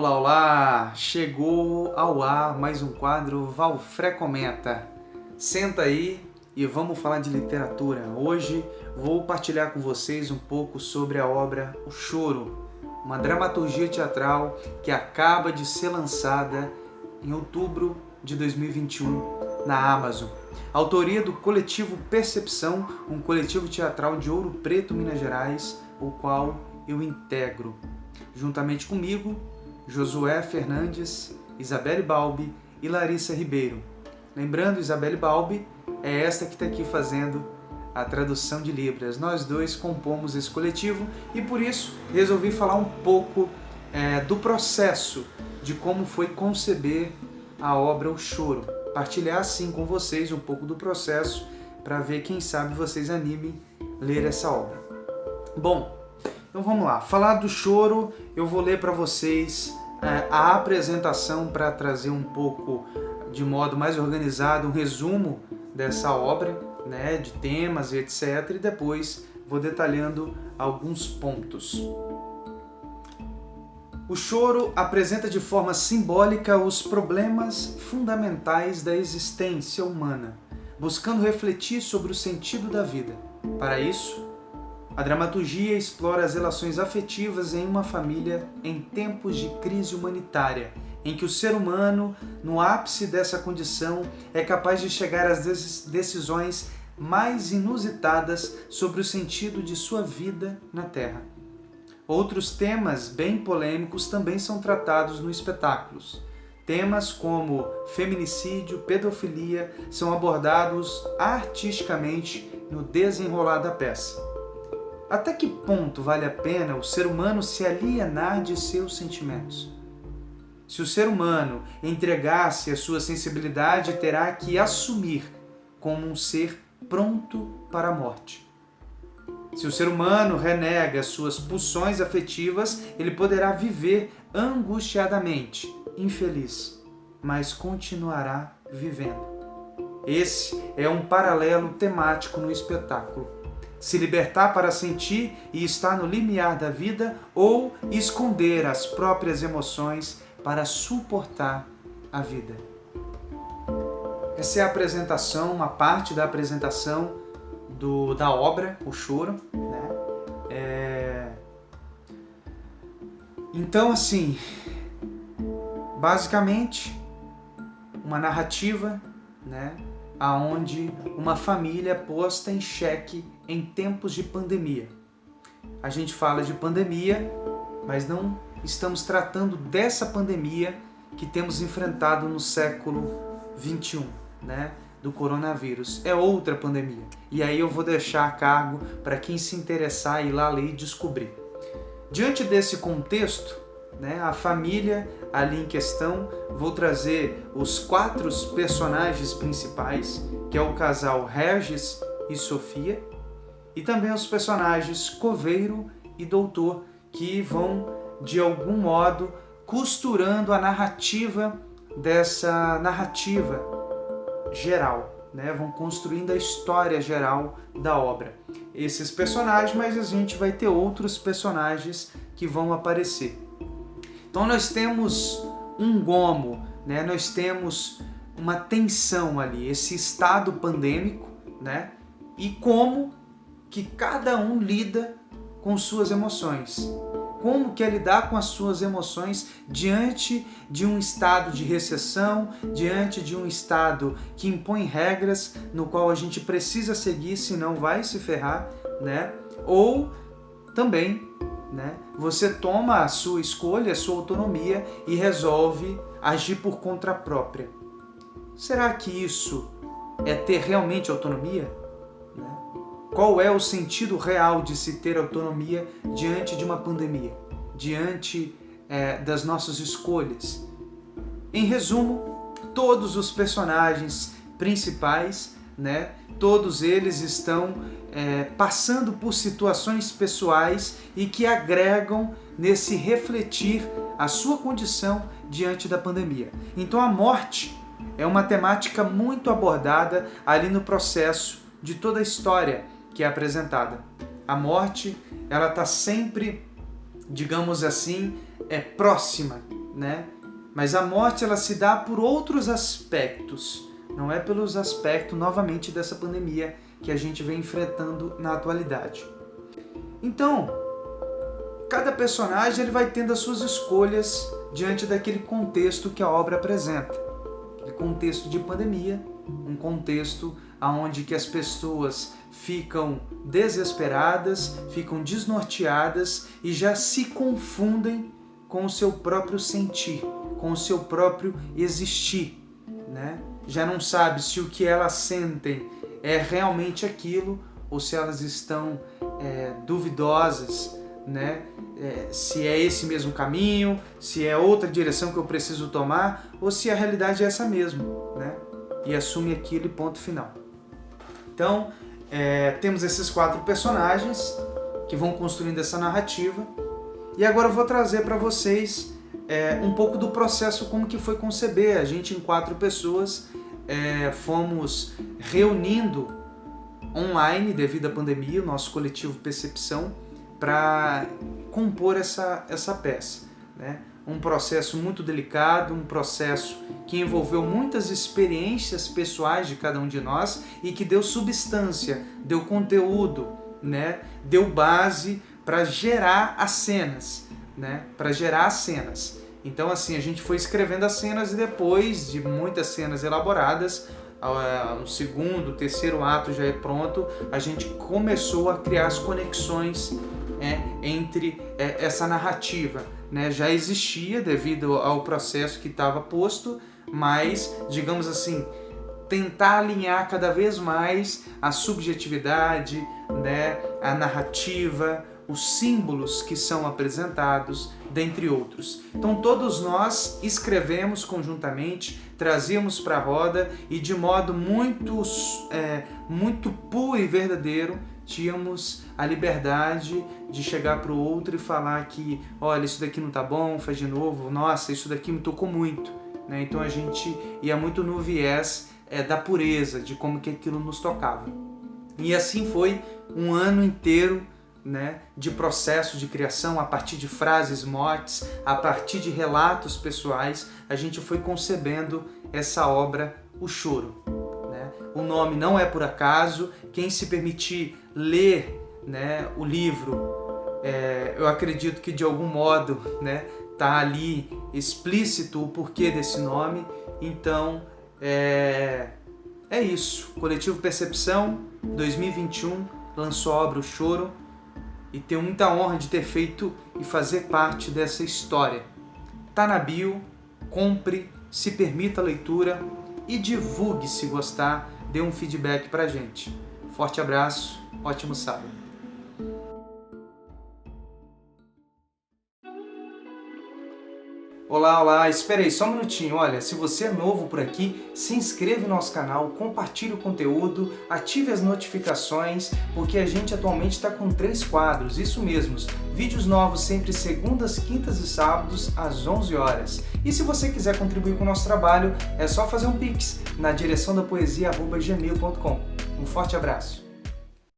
Olá, olá! Chegou ao ar mais um quadro Valfré Comenta. Senta aí e vamos falar de literatura. Hoje vou partilhar com vocês um pouco sobre a obra O Choro, uma dramaturgia teatral que acaba de ser lançada em outubro de 2021 na Amazon. Autoria do coletivo Percepção, um coletivo teatral de Ouro Preto, Minas Gerais, o qual eu integro. Juntamente comigo, Josué Fernandes, Isabelle Balbi e Larissa Ribeiro. Lembrando, Isabelle Balbi é esta que está aqui fazendo a tradução de Libras. Nós dois compomos esse coletivo e por isso resolvi falar um pouco do processo de como foi conceber a obra O Choro. Partilhar assim com vocês um pouco do processo para ver, quem sabe, vocês animem a ler essa obra. Bom, então vamos lá, falar do Choro, eu vou ler para vocês a apresentação para trazer um pouco, de modo mais organizado, um resumo dessa obra, né, de temas e etc. E depois vou detalhando alguns pontos. O Choro apresenta de forma simbólica os problemas fundamentais da existência humana, buscando refletir sobre o sentido da vida. Para isso, a dramaturgia explora as relações afetivas em uma família em tempos de crise humanitária, em que o ser humano, no ápice dessa condição, é capaz de chegar às decisões mais inusitadas sobre o sentido de sua vida na Terra. Outros temas bem polêmicos também são tratados no espetáculo. Temas como feminicídio, pedofilia são abordados artisticamente no desenrolar da peça. Até que ponto vale a pena o ser humano se alienar de seus sentimentos? Se o ser humano entregar-se à sua sensibilidade, terá que assumir como um ser pronto para a morte. Se o ser humano renega suas pulsões afetivas, ele poderá viver angustiadamente, infeliz, mas continuará vivendo. Esse é um paralelo temático no espetáculo. Se libertar para sentir e estar no limiar da vida ou esconder as próprias emoções para suportar a vida. Essa é a apresentação, uma parte da apresentação da obra, O Choro, né? Então, assim, basicamente, uma narrativa, né, aonde uma família é posta em xeque em tempos de pandemia. A gente fala de pandemia, mas não estamos tratando dessa pandemia que temos enfrentado no século XXI, né? Do coronavírus. É outra pandemia. E aí eu vou deixar a cargo para quem se interessar ir lá ler e descobrir. Diante desse contexto, né, a família ali em questão, vou trazer os 4 personagens principais, que é o casal Regis e Sofia, e também os personagens Coveiro e Doutor, que vão, de algum modo, costurando a narrativa dessa narrativa geral, né? Vão construindo a história geral da obra. Esses personagens, mas a gente vai ter outros personagens que vão aparecer. Então nós temos um gomo, né? Nós temos uma tensão ali, esse estado pandêmico, né? E como que cada um lida com suas emoções. Como que é lidar com as suas emoções diante de um estado de recessão, diante de um estado que impõe regras no qual a gente precisa seguir, senão vai se ferrar, né? Ou também, né, você toma a sua escolha, a sua autonomia e resolve agir por conta própria. Será que isso é ter realmente autonomia? Qual é o sentido real de se ter autonomia diante de uma pandemia? Diante das nossas escolhas? Em resumo, todos os personagens principais, né, todos eles estão passando por situações pessoais e que agregam nesse refletir a sua condição diante da pandemia. Então a morte é uma temática muito abordada ali no processo de toda a história que é apresentada. A morte, ela está sempre, digamos assim, próxima, né? Mas a morte ela se dá por outros aspectos, não é pelos aspectos novamente dessa pandemia que a gente vem enfrentando na atualidade. Então, cada personagem ele vai tendo as suas escolhas diante daquele contexto que a obra apresenta. Aquele contexto de pandemia, um contexto onde que as pessoas ficam desesperadas, ficam desnorteadas e já se confundem com o seu próprio sentir, com o seu próprio existir, né? Já não sabe se o que elas sentem é realmente aquilo ou se elas estão duvidosas, né? Se é esse mesmo caminho, se é outra direção que eu preciso tomar ou se a realidade é essa mesmo, né? E assume aquilo e ponto final. Então, temos esses 4 personagens que vão construindo essa narrativa e agora eu vou trazer para vocês um pouco do processo como que foi conceber. A gente em 4 pessoas fomos reunindo online devido à pandemia, o nosso coletivo Percepção, para compor essa peça, né? Um processo muito delicado, um processo que envolveu muitas experiências pessoais de cada um de nós e que deu substância, deu conteúdo, né? Deu base para gerar as cenas, né? Para gerar as cenas. Então assim, a gente foi escrevendo as cenas e depois de muitas cenas elaboradas, no segundo, terceiro ato já é pronto, a gente começou a criar as conexões entre essa narrativa, né? Já existia devido ao processo que estava posto, mas, digamos assim, tentar alinhar cada vez mais a subjetividade, né? A narrativa, os símbolos que são apresentados, dentre outros. Então todos nós escrevemos conjuntamente, trazíamos para a roda e de modo muito puro e verdadeiro tínhamos a liberdade de chegar para o outro e falar que, olha, isso daqui não tá bom, faz de novo, nossa, isso daqui me tocou muito, né? Então a gente ia muito no viés da pureza, de como que aquilo nos tocava. E assim foi um ano inteiro, né, de processo de criação, a partir de frases, motes, a partir de relatos pessoais, a gente foi concebendo essa obra, O Choro. Né? O nome não é por acaso, quem se permitir ler, né, o livro, eu acredito que de algum modo, né, tá ali explícito o porquê desse nome. Então é isso, Coletivo Percepção 2021 lançou a obra O Choro e tenho muita honra de ter feito e fazer parte dessa história. Tá na bio, compre, se permita a leitura e divulgue se gostar, dê um feedback pra gente. Forte abraço, ótimo sábado. Olá, espera aí só um minutinho. Olha, se você é novo por aqui, se inscreva no nosso canal, compartilhe o conteúdo, ative as notificações, porque a gente atualmente está com 3 quadros, isso mesmo, vídeos novos sempre segundas, quintas e sábados às 11 horas. E se você quiser contribuir com o nosso trabalho, é só fazer um Pix na direção da poesia@gmail.com. Um forte abraço.